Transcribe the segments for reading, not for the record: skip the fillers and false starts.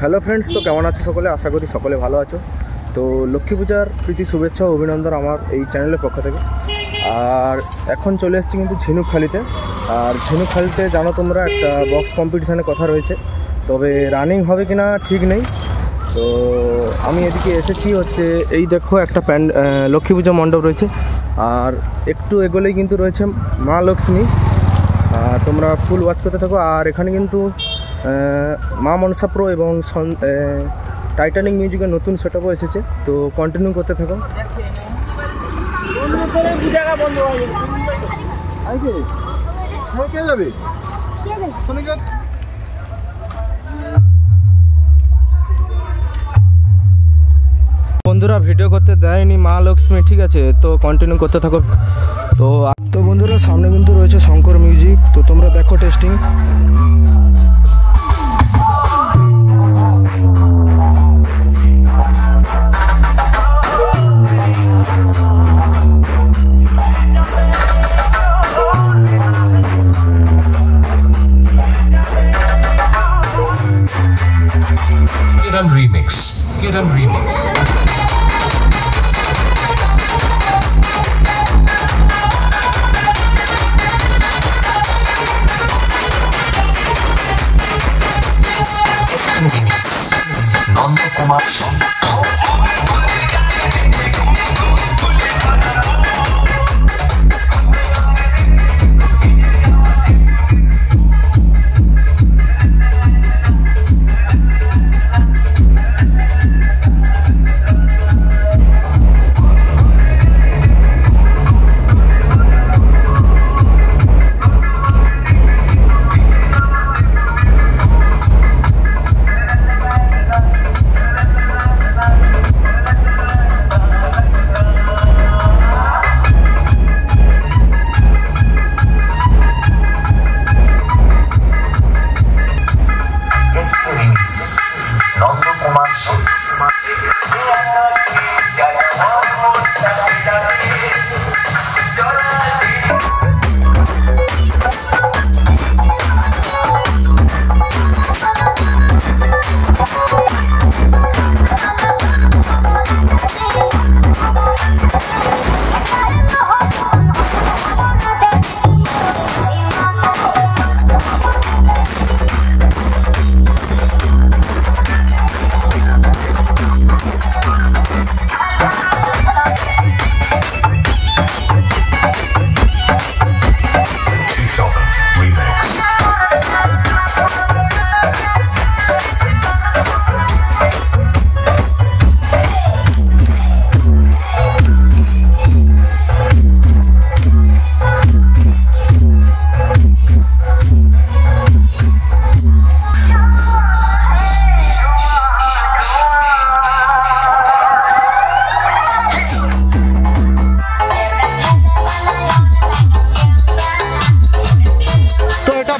Hello friends, তো কেমন আছো সকলে? আশা করি সকলে ভালো আছো। তো লক্ষ্মী পূজার প্রীতি শুভেচ্ছা ও অভিনন্দন আমার এই চ্যানেলের পক্ষ থেকে। আর এখন চলে এসেছি কিন্তু ঝিনুকখালিতে। আর ঝিনুকখালিতে জানো তোমরা একটা বক্স কম্পিটিশানের কথা রয়েছে, তবে রানিং হবে কিনা ঠিক নেই। তো আমি এদিকে এসেছি হচ্ছে, এই দেখো একটা লক্ষ্মী পূজা মণ্ডপ রয়েছে, আর একটু এগোলেই কিন্তু রয়েছে মা লক্ষ্মী। তোমরা ফুল ওয়াচ করতে থাকো। আর এখানে কিন্তু মা মনসা প্রো এবং টাইটানিক মিউজিকের নতুন সেটআপও এসেছে, তো কন্টিনিউ করতে থাকো। বন্ধুরা ভিডিও করতে দেয়নি মা লক্ষ্মী, ঠিক আছে, তো কন্টিনিউ করতে থাকো। তো বন্ধুরা সামনে কিন্তু রয়েছে শঙ্কর মিউজিক, তো তোমরা দেখো testing. Get on remix. Nanda Kumar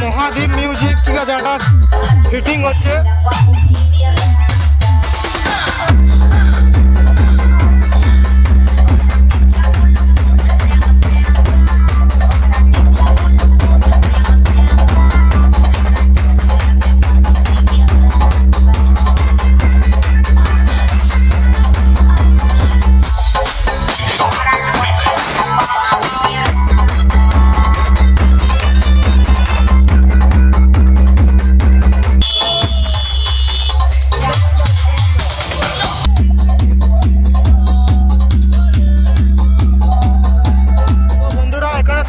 Mahadeep music, ঠিক আছে, এটা ফিটিং হচ্ছে।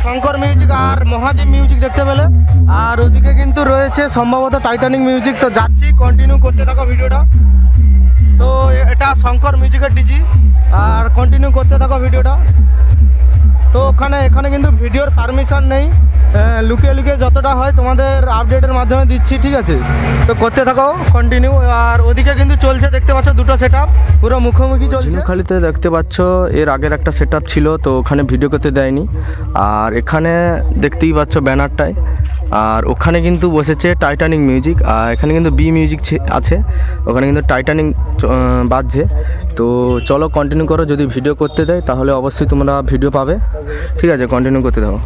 শঙ্কর মিউজিক আর মহাদীপ মিউজিক দেখতে পেলে, আর ওদিকে কিন্তু রয়েছে সম্ভবত টাইটানিক মিউজিক। তো যাচ্ছি, কন্টিনিউ করতে থাকো ভিডিওটা। তো এটা শঙ্কর মিউজিকের ডিজি, আর কন্টিনিউ করতে থাকো ভিডিওটা। তো এখানে কিন্তু ভিডিওর পারমিশন নেই, লুকিয়ে লুকিয়ে যতটা হয় তোমাদের আপডেটের মাধ্যমে দিচ্ছি, ঠিক আছে? তো করতে থাকো কন্টিনিউ। আর ওদিকে কিন্তু চলছে, দেখতে পাচ্ছ দুটো সেট আপ পুরো মুখোমুখি চলছে। ঝিনুকখালিতে দেখতে পাচ্ছ এর আগের একটা সেট আপ ছিল, তো ওখানে ভিডিও করতে দেয়নি। আর এখানে দেখতেই পাচ্ছ ব্যানারটায়, আর ওখানে কিন্তু বসেছে টাইটানিক মিউজিক, আর এখানে কিন্তু বি মিউজিক আছে, ওখানে কিন্তু টাইটানিক বাজছে। তো চলো কন্টিনিউ করো, যদি ভিডিও করতে দেয় তাহলে অবশ্যই তোমরা ভিডিও পাবে, ঠিক আছে? কন্টিনিউ করতে থাকো।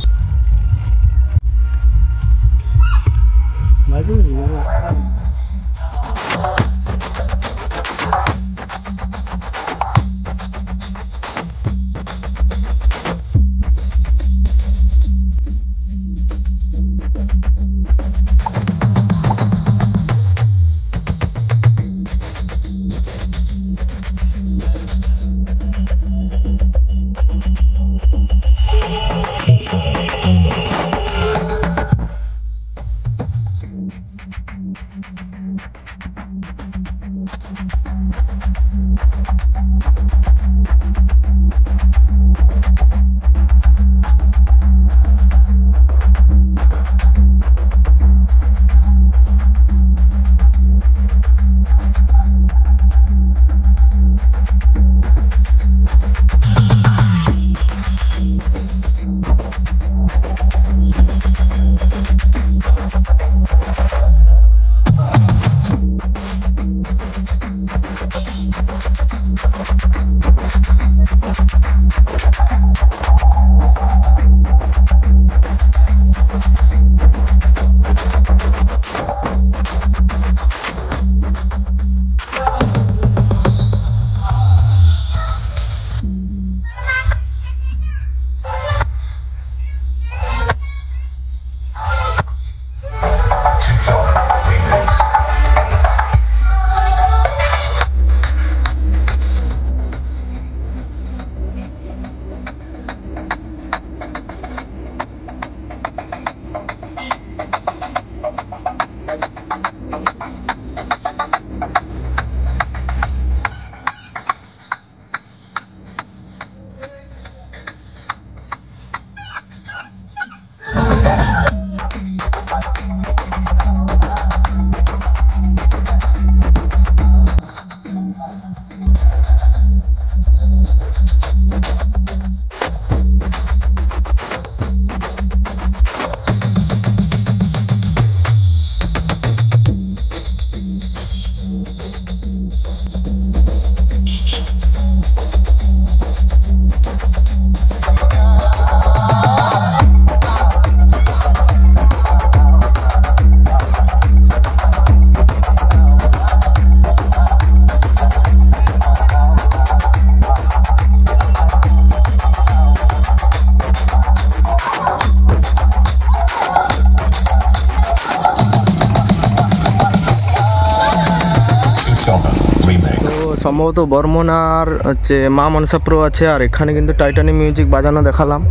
সম্ভবত বর্মন আর হচ্ছে মা মনসা প্রো আছে, আর এখানে কিন্তু টাইটানিক মিউজিক বাজানো দেখালাম।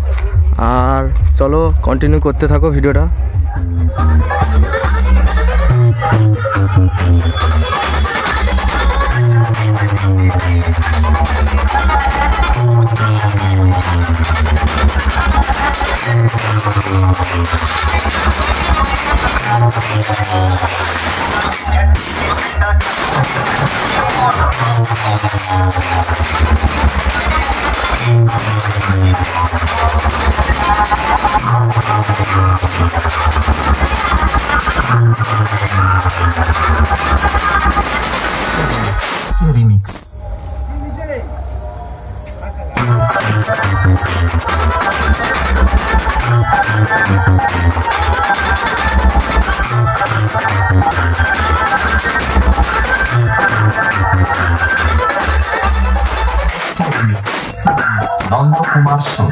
আর চলো কন্টিনিউ করতে থাকো ভিডিওটা। Remix. Non-Kumar Show.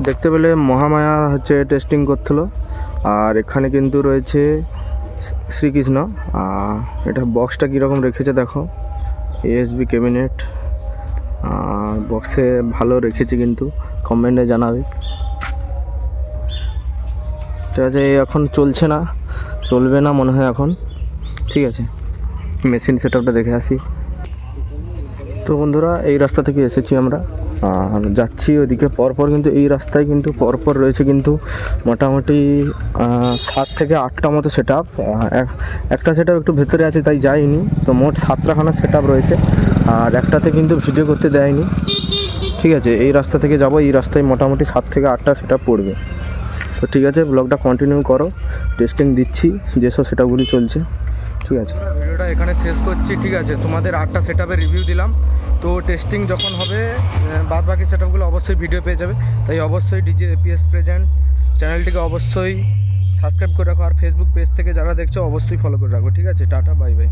দেখতে পেলে মহামায়া হচ্ছে টেস্টিং করছিল। আর এখানে কিন্তু রয়েছে শ্রীকৃষ্ণ। এটা বক্সটা কীরকম রেখেছে দেখো, এএসবি ক্যাবিনেট। বক্সে ভালো রেখেছে, কিন্তু কমেন্টে জানাবে। ঠিক আছে, এখন চলছে না, চলবে না মনে হয় এখন। ঠিক আছে, মেশিন সেটআপটা দেখে আসি। তো বন্ধুরা, এই রাস্তা থেকে এসেছি আমরা, আর যাচ্ছি ওইদিকে। পরপর কিন্তু এই রাস্তায় কিন্তু পরপর রয়েছে কিন্তু মোটামুটি 7 থেকে 8টা মতো সেটআপ। একটা সেটআপ একটু ভেতরে আছে তাই যাইনি, তো মোট 7টাখানা সেটআপ রয়েছে। আর একটাতে কিন্তু ভিডিও করতে দেয়নি। ঠিক আছে, এই রাস্তা থেকে যাব, এই রাস্তায় মোটামুটি 7 থেকে 8টা সেটআপ পড়বে। তো ঠিক আছে, ব্লগটা কন্টিনিউ করো, টেস্টিং দিচ্ছি যেসব সেটআপগুলি চলছে। ঠিক আছে, ভিডিওটা এখানে শেষ করছি। ঠিক আছে, তোমাদের 8টা সেটআপের রিভিউ দিলাম। তো টেস্টিং যখন হবে বাদ বাকি সেটআপগুলো অবশ্যই ভিডিও পেয়ে যাবে। তাই অবশ্যই ডিজে এপিএস প্রেজেন্ট চ্যানেলটিকে অবশ্যই সাবস্ক্রাইব করে রাখো। আর ফেসবুক পেজ থেকে যারা দেখছো অবশ্যই ফলো করে রাখো। ঠিক আছে, টাটা, বাই বাই।